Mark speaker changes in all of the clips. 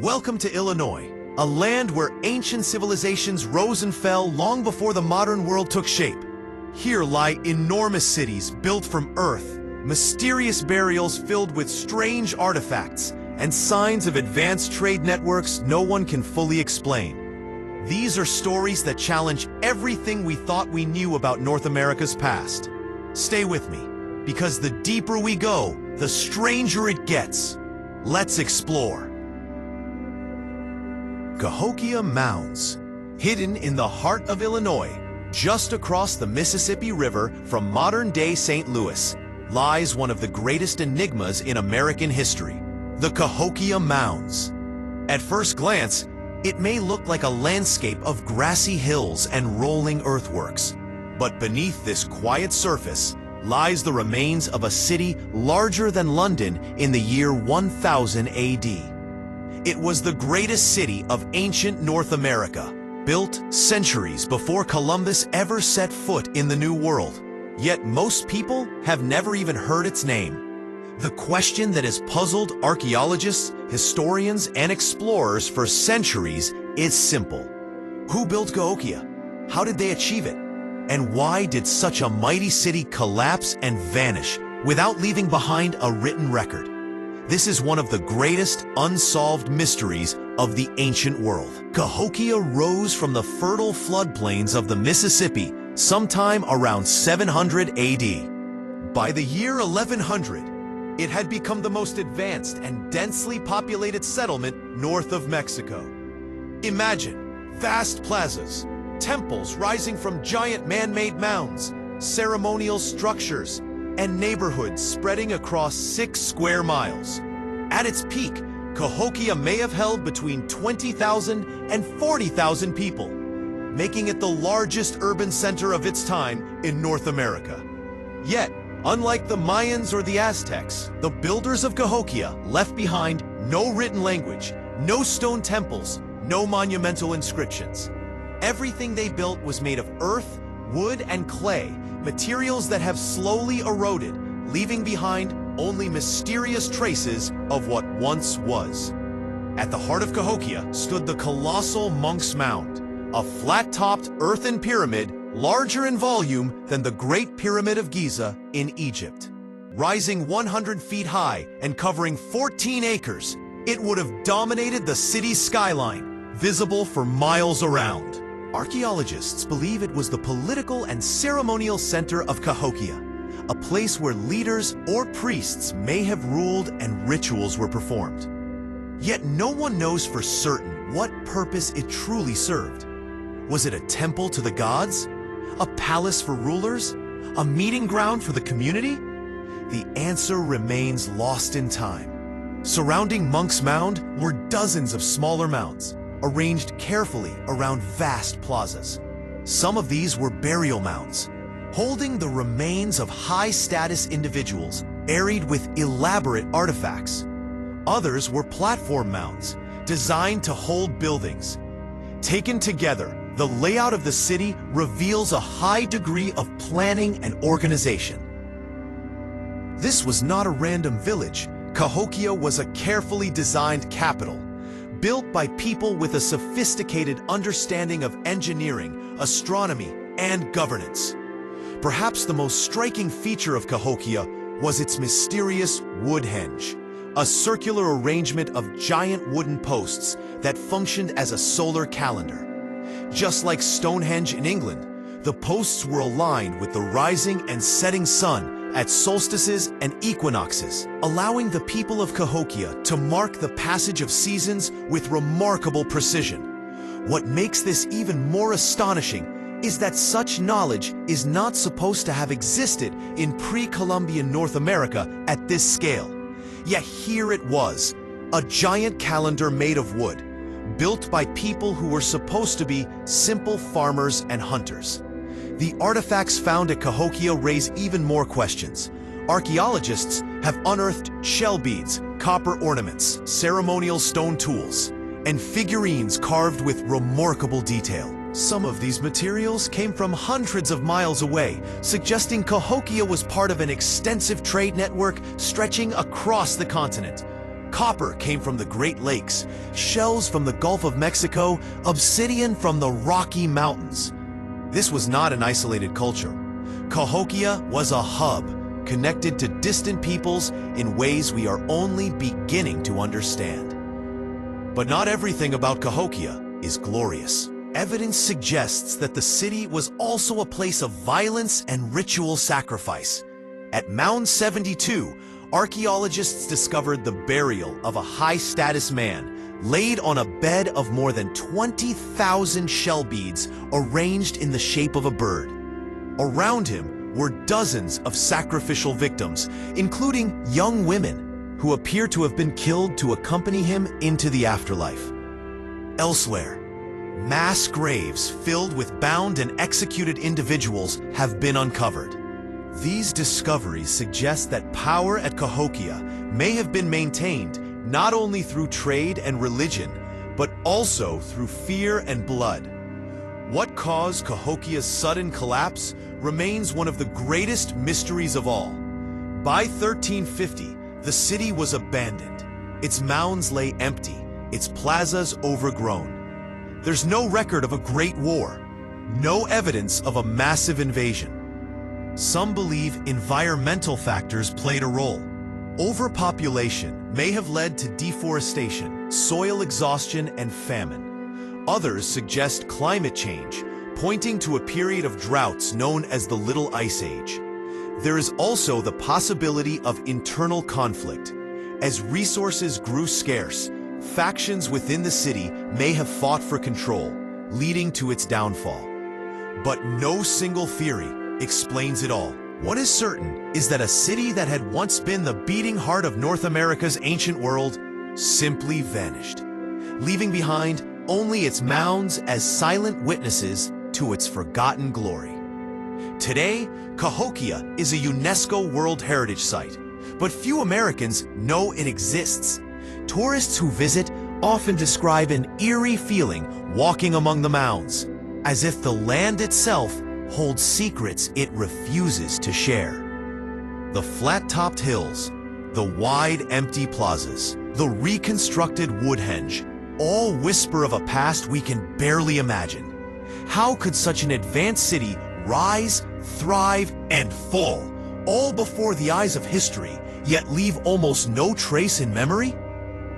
Speaker 1: Welcome to Illinois, a land where ancient civilizations rose and fell long before the modern world took shape. Here lie enormous cities built from earth, mysterious burials filled with strange artifacts, and signs of advanced trade networks no one can fully explain. These are stories that challenge everything we thought we knew about North America's past. Stay with me, because the deeper we go, the stranger it gets. Let's explore. Cahokia Mounds, hidden in the heart of Illinois, just across the Mississippi River from modern-day St. Louis, lies one of the greatest enigmas in American history, the Cahokia Mounds. At first glance, it may look like a landscape of grassy hills and rolling earthworks, but beneath this quiet surface lies the remains of a city larger than London in the year 1000 AD. It was the greatest city of ancient North America, built centuries before Columbus ever set foot in the New World. Yet most people have never even heard its name. The question that has puzzled archaeologists, historians, and explorers for centuries is simple. Who built Cahokia? How did they achieve it? And why did such a mighty city collapse and vanish without leaving behind a written record? This is one of the greatest unsolved mysteries of the ancient world. Cahokia rose from the fertile floodplains of the Mississippi sometime around 700 AD. By the year 1100, it had become the most advanced and densely populated settlement north of Mexico. Imagine vast plazas, temples rising from giant man-made mounds, ceremonial structures, and neighborhoods spreading across 6 square miles. At its peak, Cahokia may have held between 20,000 and 40,000 people, making it the largest urban center of its time in North America. Yet, unlike the Mayans or the Aztecs, the builders of Cahokia left behind no written language, no stone temples, no monumental inscriptions. Everything they built was made of earth, wood, and clay, materials that have slowly eroded, leaving behind only mysterious traces of what once was. At the heart of Cahokia stood the colossal Monk's Mound, a flat-topped earthen pyramid larger in volume than the Great Pyramid of Giza in Egypt. Rising 100 feet high and covering 14 acres, it would have dominated the city's skyline, visible for miles around. Archaeologists believe it was the political and ceremonial center of Cahokia, a place where leaders or priests may have ruled and rituals were performed. Yet no one knows for certain what purpose it truly served. Was it a temple to the gods? A palace for rulers? A meeting ground for the community? The answer remains lost in time. Surrounding Monk's Mound were dozens of smaller mounds, arranged carefully around vast plazas. Some of these were burial mounds, holding the remains of high-status individuals buried with elaborate artifacts. Others were platform mounds, designed to hold buildings. Taken together, the layout of the city reveals a high degree of planning and organization. This was not a random village. Cahokia was a carefully designed capital, built by people with a sophisticated understanding of engineering, astronomy, and governance. Perhaps the most striking feature of Cahokia was its mysterious woodhenge, a circular arrangement of giant wooden posts that functioned as a solar calendar. Just like Stonehenge in England, the posts were aligned with the rising and setting sun at solstices and equinoxes, allowing the people of Cahokia to mark the passage of seasons with remarkable precision. What makes this even more astonishing is that such knowledge is not supposed to have existed in pre-Columbian North America at this scale. Yet here it was, a giant calendar made of wood, built by people who were supposed to be simple farmers and hunters. The artifacts found at Cahokia raise even more questions. Archaeologists have unearthed shell beads, copper ornaments, ceremonial stone tools, and figurines carved with remarkable detail. Some of these materials came from hundreds of miles away, suggesting Cahokia was part of an extensive trade network stretching across the continent. Copper came from the Great Lakes, shells from the Gulf of Mexico, obsidian from the Rocky Mountains. This was not an isolated culture. Cahokia was a hub, connected to distant peoples in ways we are only beginning to understand. But not everything about Cahokia is glorious. Evidence suggests that the city was also a place of violence and ritual sacrifice. At Mound 72, archaeologists discovered the burial of a high-status man laid on a bed of more than 20,000 shell beads arranged in the shape of a bird. Around him were dozens of sacrificial victims, including young women who appear to have been killed to accompany him into the afterlife. Elsewhere, mass graves filled with bound and executed individuals have been uncovered. These discoveries suggest that power at Cahokia may have been maintained not only through trade and religion, but also through fear and blood. What caused Cahokia's sudden collapse remains one of the greatest mysteries of all. By 1350, the city was abandoned. Its mounds lay empty, its plazas overgrown. There's no record of a great war, no evidence of a massive invasion. Some believe environmental factors played a role. Overpopulation may have led to deforestation, soil exhaustion, and famine. Others suggest climate change, pointing to a period of droughts known as the Little Ice Age. There is also the possibility of internal conflict. As resources grew scarce, factions within the city may have fought for control, leading to its downfall. But no single theory explains it all. What is certain is that a city that had once been the beating heart of North America's ancient world simply vanished, leaving behind only its mounds as silent witnesses to its forgotten glory. Today, Cahokia is a UNESCO World Heritage Site, but few Americans know it exists. Tourists who visit often describe an eerie feeling walking among the mounds, as if the land itself holds secrets it refuses to share. The flat-topped hills, the wide empty plazas, the reconstructed Woodhenge, all whisper of a past we can barely imagine. How could such an advanced city rise, thrive, and fall, all before the eyes of history, yet leave almost no trace in memory?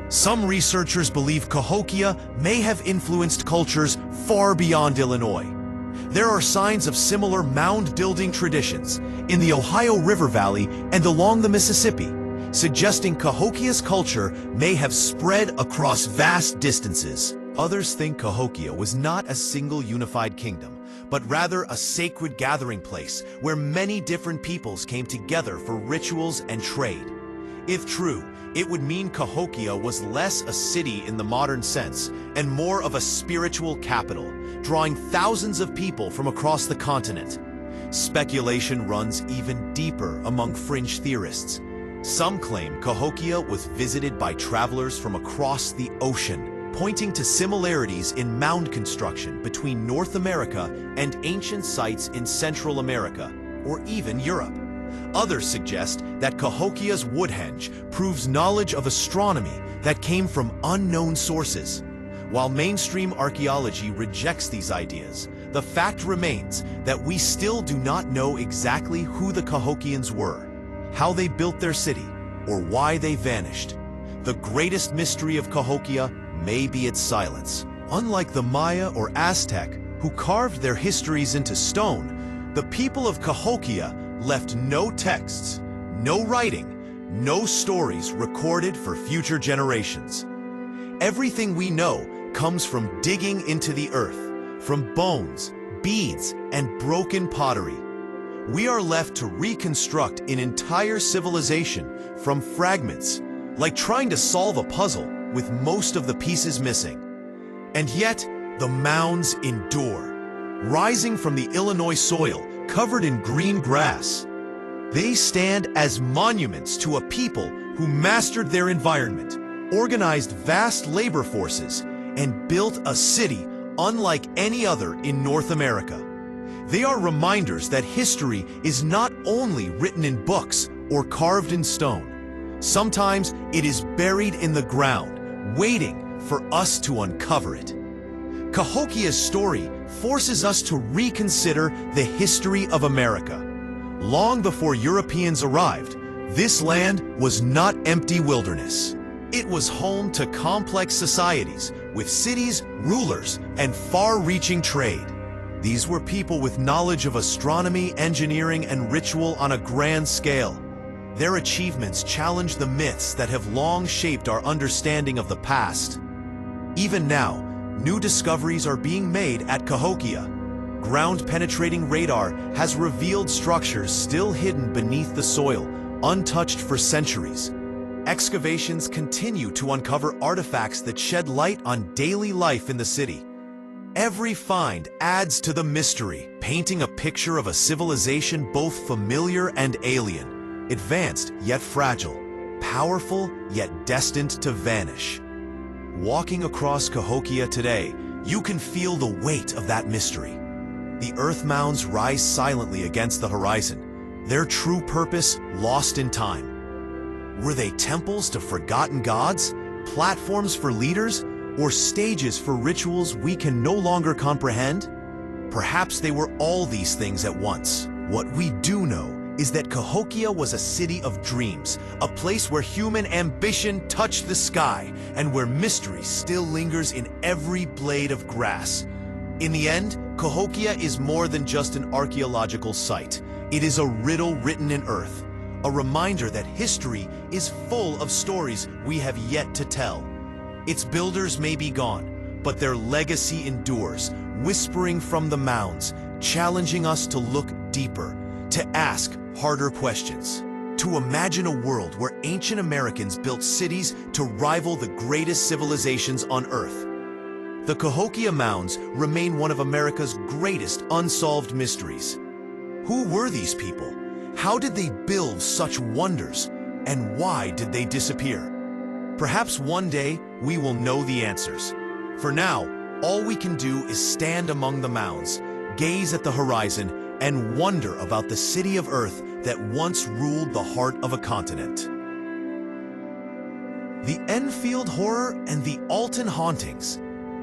Speaker 1: Some researchers believe Cahokia may have influenced cultures far beyond Illinois. There are signs of similar mound-building traditions in the Ohio River Valley and along the Mississippi, suggesting Cahokia's culture may have spread across vast distances. Others think Cahokia was not a single unified kingdom, but rather a sacred gathering place where many different peoples came together for rituals and trade. If true, it would mean Cahokia was less a city in the modern sense and more of a spiritual capital, drawing thousands of people from across the continent. Speculation runs even deeper among fringe theorists. Some claim Cahokia was visited by travelers from across the ocean, pointing to similarities in mound construction between North America and ancient sites in Central America, or even Europe. Others suggest that Cahokia's Woodhenge proves knowledge of astronomy that came from unknown sources. While mainstream archaeology rejects these ideas, the fact remains that we still do not know exactly who the Cahokians were, how they built their city, or why they vanished. The greatest mystery of Cahokia may be its silence. Unlike the Maya or Aztec, who carved their histories into stone, the people of Cahokia left no texts, no writing, no stories recorded for future generations. Everything we know comes from digging into the earth, from bones, beads, and broken pottery. We are left to reconstruct an entire civilization from fragments, like trying to solve a puzzle with most of the pieces missing. And yet, the mounds endure, rising from the Illinois soil covered in green grass. They stand as monuments to a people who mastered their environment, organized vast labor forces, and built a city unlike any other in North America. They are reminders that history is not only written in books or carved in stone, Sometimes it is buried in the ground, waiting for us to uncover it. Cahokia's story forces us to reconsider the history of America. Long before Europeans arrived, this land was not empty wilderness. It was home to complex societies with cities, rulers, and far-reaching trade. These were people with knowledge of astronomy, engineering, and ritual on a grand scale. Their achievements challenge the myths that have long shaped our understanding of the past. Even now, new discoveries are being made at Cahokia. Ground-penetrating radar has revealed structures still hidden beneath the soil, untouched for centuries. Excavations continue to uncover artifacts that shed light on daily life in the city. Every find adds to the mystery, painting a picture of a civilization both familiar and alien, advanced yet fragile, powerful yet destined to vanish. Walking across Cahokia today, you can feel the weight of that mystery. The earth mounds rise silently against the horizon, their true purpose lost in time. Were they temples to forgotten gods, platforms for leaders, or stages for rituals we can no longer comprehend? Perhaps they were all these things at once. What we do know is that Cahokia was a city of dreams, a place where human ambition touched the sky, and where mystery still lingers in every blade of grass. In the end, Cahokia is more than just an archaeological site. It is a riddle written in earth, a reminder that history is full of stories we have yet to tell. Its builders may be gone, but their legacy endures, whispering from the mounds, challenging us to look deeper, to ask harder questions, to imagine a world where ancient Americans built cities to rival the greatest civilizations on Earth. The Cahokia Mounds remain one of America's greatest unsolved mysteries. Who were these people? How did they build such wonders? And why did they disappear? Perhaps one day we will know the answers. For now, all we can do is stand among the mounds, gaze at the horizon, and wonder about the city of Earth that once ruled the heart of a continent. The Enfield Horror and the Alton Hauntings.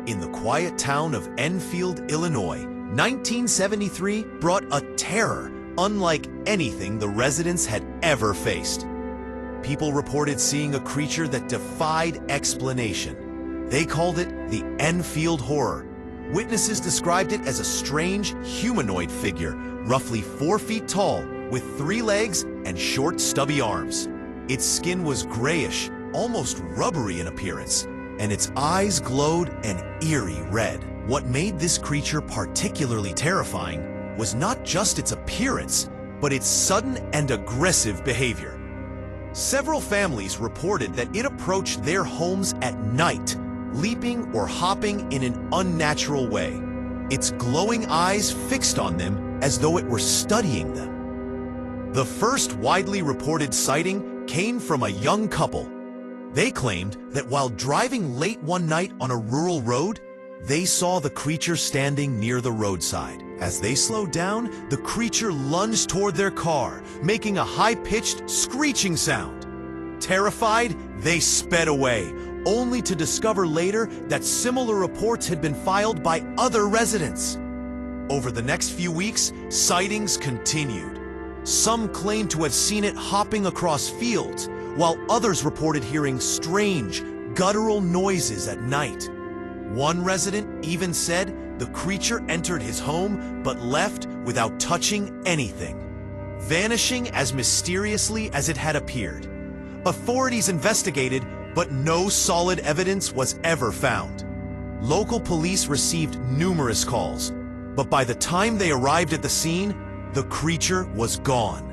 Speaker 1: In the quiet town of Enfield, Illinois, 1973 brought a terror unlike anything the residents had ever faced. People reported seeing a creature that defied explanation. They called it the Enfield Horror. Witnesses described it as a strange, humanoid figure, roughly 4 feet tall, with 3 legs and short, stubby arms. Its skin was grayish, almost rubbery in appearance, and its eyes glowed an eerie red. What made this creature particularly terrifying was not just its appearance, but its sudden and aggressive behavior. Several families reported that it approached their homes at night, leaping or hopping in an unnatural way, its glowing eyes fixed on them as though it were studying them. The first widely reported sighting came from a young couple. They claimed that while driving late one night on a rural road, they saw the creature standing near the roadside. As they slowed down, the creature lunged toward their car, making a high-pitched, screeching sound. Terrified, they sped away, only to discover later that similar reports had been filed by other residents. Over the next few weeks, sightings continued. Some claimed to have seen it hopping across fields, while others reported hearing strange, guttural noises at night. One resident even said the creature entered his home but left without touching anything, vanishing as mysteriously as it had appeared. Authorities investigated, but no solid evidence was ever found. Local police received numerous calls, but by the time they arrived at the scene, the creature was gone.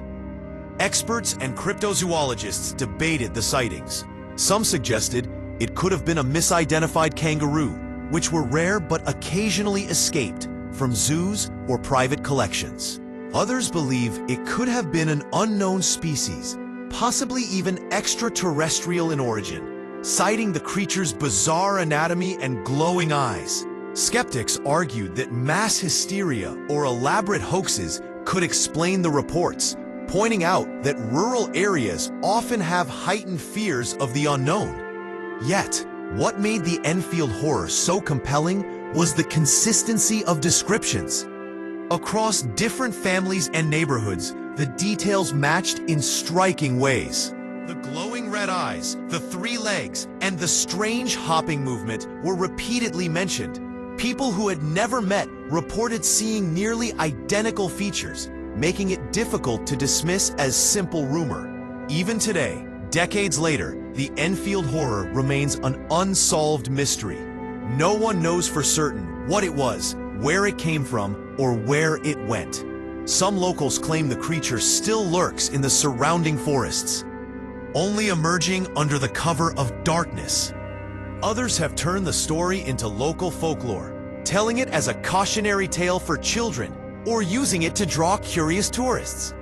Speaker 1: Experts and cryptozoologists debated the sightings. Some suggested it could have been a misidentified kangaroo, which were rare but occasionally escaped from zoos or private collections. Others believe it could have been an unknown species, possibly even extraterrestrial in origin, citing the creature's bizarre anatomy and glowing eyes. Skeptics argued that mass hysteria or elaborate hoaxes could explain the reports, pointing out that rural areas often have heightened fears of the unknown. Yet, what made the Enfield Horror so compelling was the consistency of descriptions. Across different families and neighborhoods, the details matched in striking ways. The glowing red eyes, the 3 legs, and the strange hopping movement were repeatedly mentioned. People who had never met reported seeing nearly identical features, making it difficult to dismiss as simple rumor. Even today, decades later, the Enfield Horror remains an unsolved mystery. No one knows for certain what it was, where it came from, or where it went. Some locals claim the creature still lurks in the surrounding forests, only emerging under the cover of darkness. Others have turned the story into local folklore, telling it as a cautionary tale for children or using it to draw curious tourists.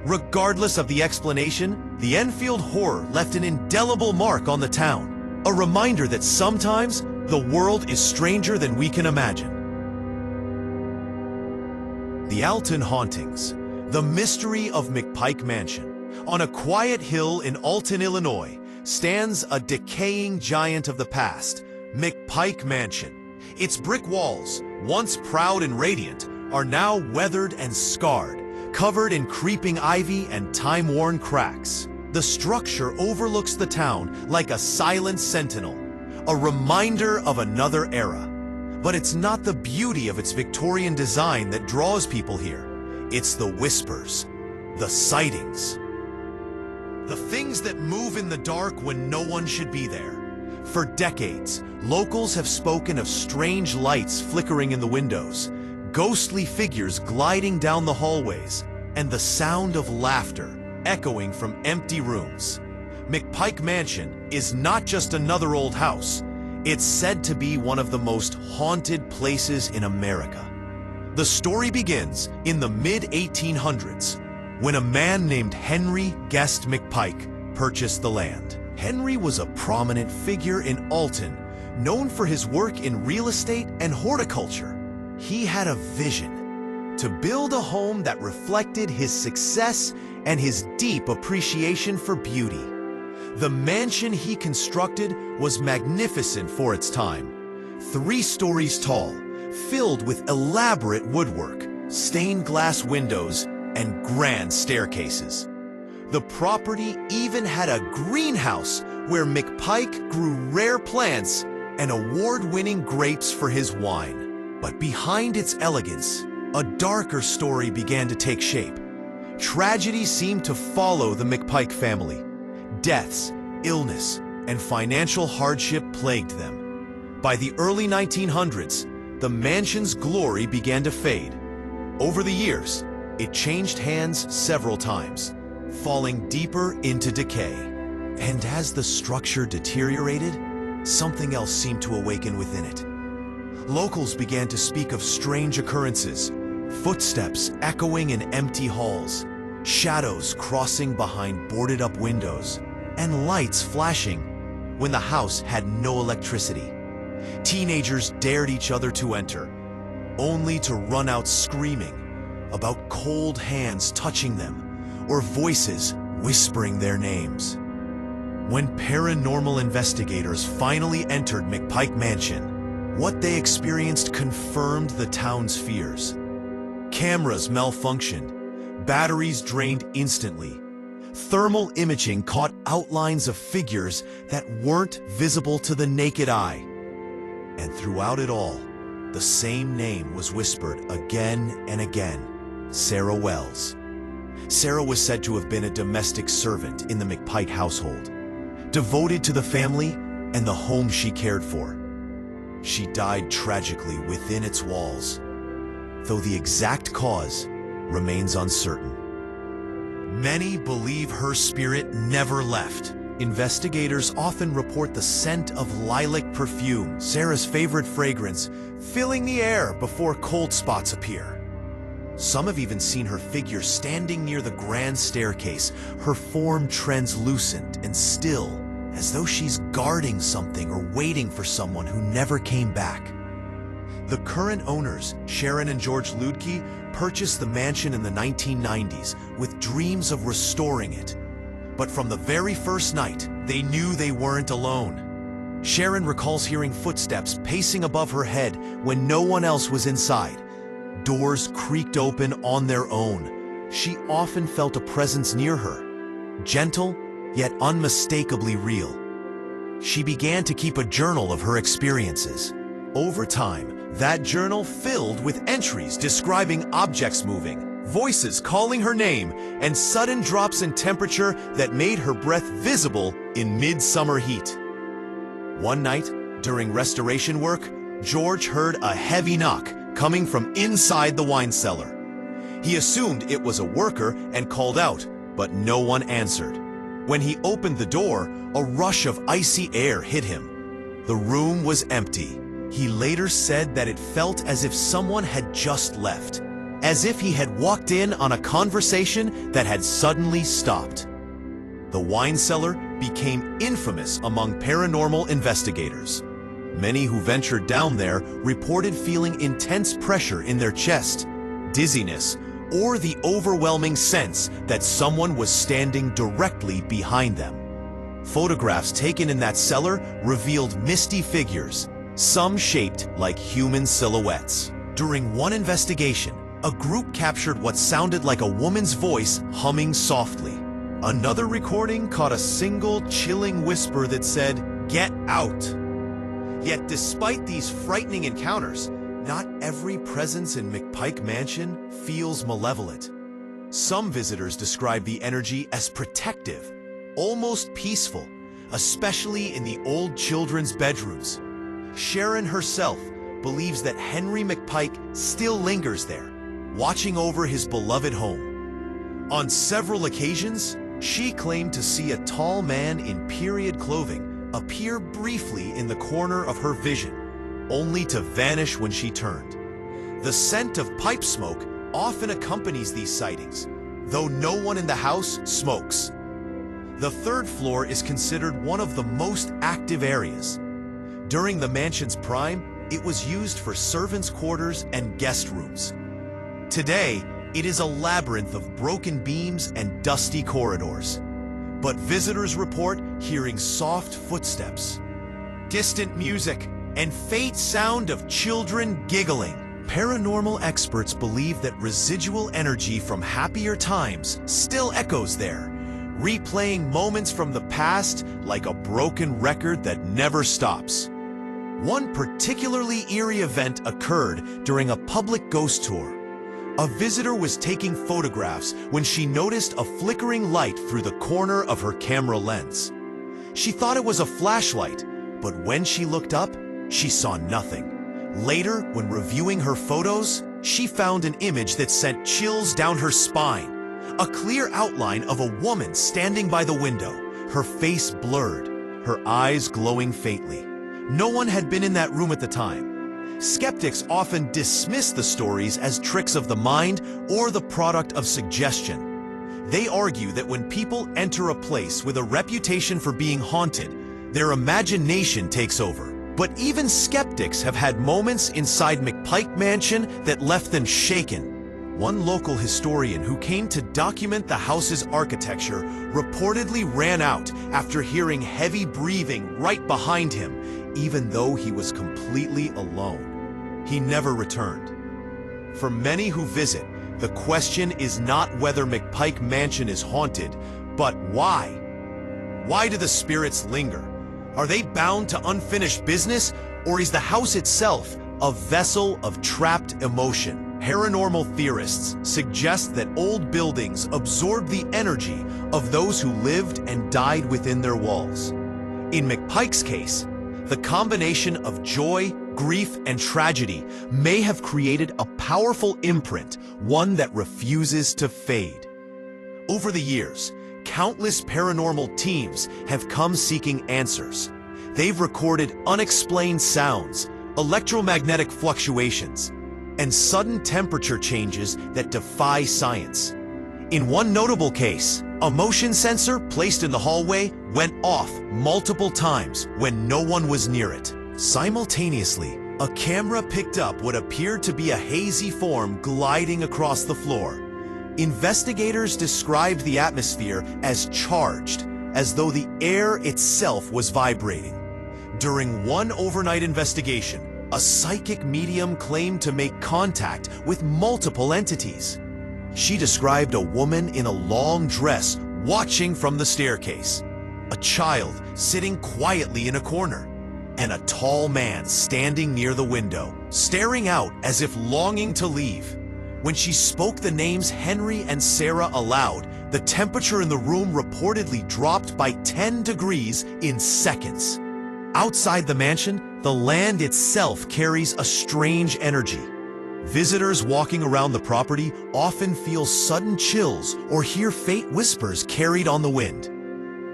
Speaker 1: Regardless of the explanation, the Enfield Horror left an indelible mark on the town, a reminder that sometimes the world is stranger than we can imagine. The Alton Hauntings, the mystery of McPike Mansion. On a quiet hill in Alton, Illinois, stands a decaying giant of the past, McPike Mansion. Its brick walls, once proud and radiant, are now weathered and scarred, covered in creeping ivy and time-worn cracks. The structure overlooks the town like a silent sentinel, a reminder of another era. But it's not the beauty of its Victorian design that draws people here. It's the whispers, the sightings, the things that move in the dark when no one should be there. For decades, locals have spoken of strange lights flickering in the windows, ghostly figures gliding down the hallways, and the sound of laughter echoing from empty rooms. McPike Mansion is not just another old house. It's said to be one of the most haunted places in America. The story begins in the mid-1800s, when a man named Henry Guest McPike purchased the land. Henry was a prominent figure in Alton, known for his work in real estate and horticulture. He had a vision to build a home that reflected his success and his deep appreciation for beauty. The mansion he constructed was magnificent for its time, 3 stories tall, filled with elaborate woodwork, stained glass windows, and grand staircases. The property even had a greenhouse where McPike grew rare plants and award-winning grapes for his wine. But behind its elegance, a darker story began to take shape. Tragedy seemed to follow the McPike family. Deaths, illness, and financial hardship plagued them. By the early 1900s, the mansion's glory began to fade. Over the years, it changed hands several times, falling deeper into decay. And as the structure deteriorated, something else seemed to awaken within it. Locals began to speak of strange occurrences, footsteps echoing in empty halls, shadows crossing behind boarded-up windows, and lights flashing when the house had no electricity. Teenagers dared each other to enter, only to run out screaming about cold hands touching them or voices whispering their names. When paranormal investigators finally entered McPike Mansion, what they experienced confirmed the town's fears. Cameras malfunctioned, batteries drained instantly. Thermal imaging caught outlines of figures that weren't visible to the naked eye. And throughout it all, the same name was whispered again and again: Sarah Wells. Sarah was said to have been a domestic servant in the McPike household, devoted to the family and the home she cared for. She died tragically within its walls, though the exact cause remains uncertain. Many believe her spirit never left. Investigators often report the scent of lilac perfume, Sarah's favorite fragrance, filling the air before cold spots appear. Some have even seen her figure standing near the grand staircase, her form translucent and still, as though she's guarding something or waiting for someone who never came back. The current owners, Sharon and George Ludke, purchased the mansion in the 1990s with dreams of restoring it. But from the very first night, they knew they weren't alone. Sharon recalls hearing footsteps pacing above her head when no one else was inside. Doors creaked open on their own. She often felt a presence near her, gentle yet unmistakably real. She began to keep a journal of her experiences. Over time, that journal filled with entries describing objects moving, voices calling her name, and sudden drops in temperature that made her breath visible in midsummer heat. One night, during restoration work, George heard a heavy knock coming from inside the wine cellar. He assumed it was a worker and called out, but no one answered. When he opened the door, a rush of icy air hit him. The room was empty. He later said that it felt as if someone had just left, as if he had walked in on a conversation that had suddenly stopped. The wine cellar became infamous among paranormal investigators. Many who ventured down there reported feeling intense pressure in their chest, dizziness, or the overwhelming sense that someone was standing directly behind them. Photographs taken in that cellar revealed misty figures, some shaped like human silhouettes. During one investigation, a group captured what sounded like a woman's voice humming softly. Another recording caught a single chilling whisper that said, "Get out." Yet despite these frightening encounters, not every presence in McPike Mansion feels malevolent. Some visitors describe the energy as protective, almost peaceful, especially in the old children's bedrooms. Sharon herself believes that Henry McPike still lingers there, watching over his beloved home. On several occasions, she claimed to see a tall man in period clothing appear briefly in the corner of her vision, only to vanish when she turned. The scent of pipe smoke often accompanies these sightings, though no one in the house smokes. The third floor is considered one of the most active areas. During the mansion's prime, it was used for servants' quarters and guest rooms. Today, it is a labyrinth of broken beams and dusty corridors. But visitors report hearing soft footsteps, distant music, and faint sound of children giggling. Paranormal experts believe that residual energy from happier times still echoes there, replaying moments from the past like a broken record that never stops. One particularly eerie event occurred during a public ghost tour. A visitor was taking photographs when she noticed a flickering light through the corner of her camera lens. She thought it was a flashlight, but when she looked up, she saw nothing. Later, when reviewing her photos, she found an image that sent chills down her spine. A clear outline of a woman standing by the window, her face blurred, her eyes glowing faintly. No one had been in that room at the time. Skeptics often dismiss the stories as tricks of the mind or the product of suggestion. They argue that when people enter a place with a reputation for being haunted, their imagination takes over. But even skeptics have had moments inside McPike Mansion that left them shaken. One local historian who came to document the house's architecture reportedly ran out after hearing heavy breathing right behind him, even though he was completely alone. He never returned. For many who visit, the question is not whether McPike Mansion is haunted, but why? Why do the spirits linger? Are they bound to unfinished business, or is the house itself a vessel of trapped emotion? Paranormal theorists suggest that old buildings absorb the energy of those who lived and died within their walls. In McPike's case, the combination of joy, grief, and tragedy may have created a powerful imprint, one that refuses to fade. Over the years, countless paranormal teams have come seeking answers. They've recorded unexplained sounds, electromagnetic fluctuations, and sudden temperature changes that defy science. In one notable case, a motion sensor placed in the hallway went off multiple times when no one was near it. Simultaneously, A camera picked up what appeared to be a hazy form gliding across the floor. Investigators described the atmosphere as charged, as though the air itself was vibrating. During one overnight investigation, a psychic medium claimed to make contact with multiple entities. She described a woman in a long dress watching from the staircase, a child sitting quietly in a corner, and a tall man standing near the window, staring out as if longing to leave. When she spoke the names Henry and Sarah aloud, the temperature in the room reportedly dropped by 10 degrees in seconds. Outside the mansion, the land itself carries a strange energy. Visitors walking around the property often feel sudden chills or hear faint whispers carried on the wind.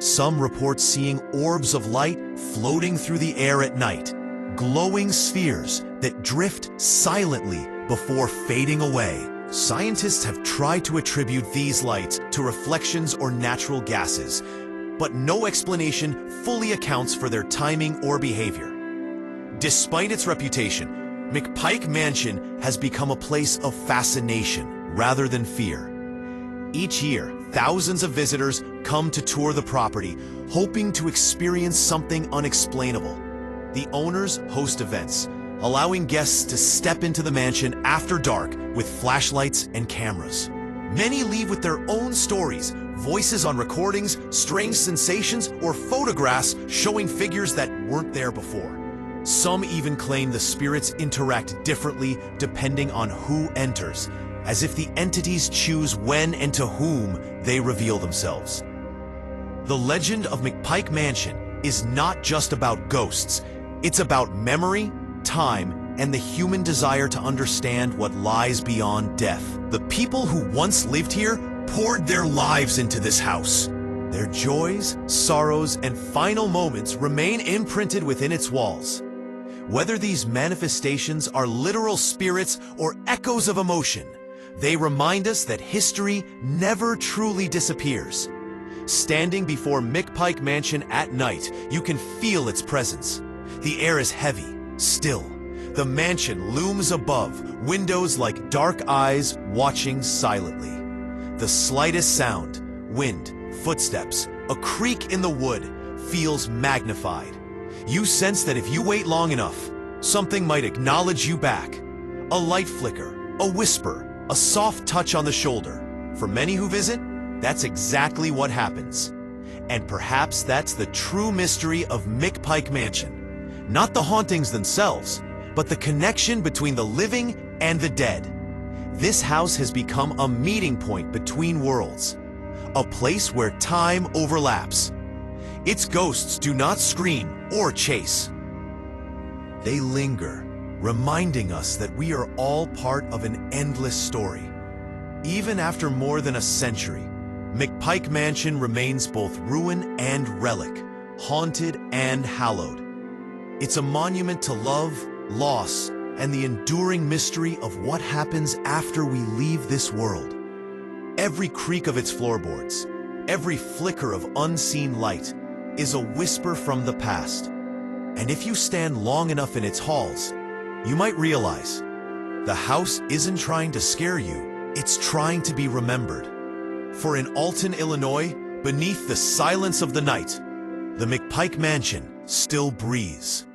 Speaker 1: Some report seeing orbs of light floating through the air at night, glowing spheres that drift silently before fading away. Scientists have tried to attribute these lights to reflections or natural gases, but no explanation fully accounts for their timing or behavior. Despite its reputation, McPike Mansion has become a place of fascination rather than fear. Each year, thousands of visitors come to tour the property, hoping to experience something unexplainable. The owners host events, allowing guests to step into the mansion after dark with flashlights and cameras. Many leave with their own stories, voices on recordings, strange sensations, or photographs showing figures that weren't there before. Some even claim the spirits interact differently depending on who enters, as if the entities choose when and to whom they reveal themselves. The legend of McPike Mansion is not just about ghosts. It's about memory, time, and the human desire to understand what lies beyond death. The people who once lived here poured their lives into this house. Their joys, sorrows, and final moments remain imprinted within its walls. Whether these manifestations are literal spirits or echoes of emotion, they remind us that history never truly disappears. Standing before McPike Mansion at night, you can feel its presence. The air is heavy, still. The mansion looms above, windows like dark eyes watching silently. The slightest sound, wind, footsteps, a creak in the wood, feels magnified. You sense that if you wait long enough, something might acknowledge you back. A light flicker, a whisper, a soft touch on the shoulder. For many who visit, that's exactly what happens. And perhaps that's the true mystery of McPike Mansion. Not the hauntings themselves, but the connection between the living and the dead. This house has become a meeting point between worlds, a place where time overlaps. Its ghosts do not scream or chase. They linger, reminding us that we are all part of an endless story. Even after more than a century, McPike Mansion remains both ruin and relic, haunted and hallowed. It's a monument to love, loss, and the enduring mystery of what happens after we leave this world. Every creak of its floorboards, every flicker of unseen light, is a whisper from the past. And if you stand long enough in its halls, you might realize the house isn't trying to scare you, it's trying to be remembered. For in Alton, Illinois, beneath the silence of the night, the McPike Mansion still breathes.